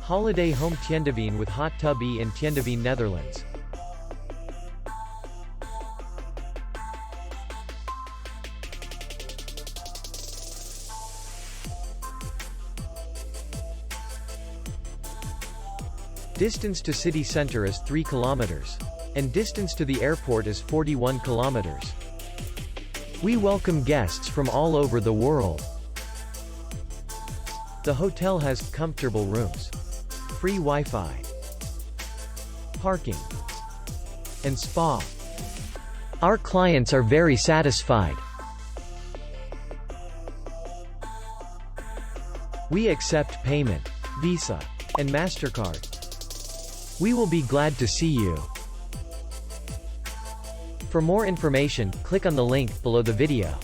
Holiday Home Tiendeveen with hot tub in Tiendeveen, Netherlands. Distance to city center is 3 kilometers. And distance to the airport is 41 kilometers. We welcome guests from all over the world. The hotel has comfortable rooms, free Wi-Fi, parking, and spa. Our clients are very satisfied. We accept payment, Visa, and MasterCard. We will be glad to see you. For more information, click on the link below the video.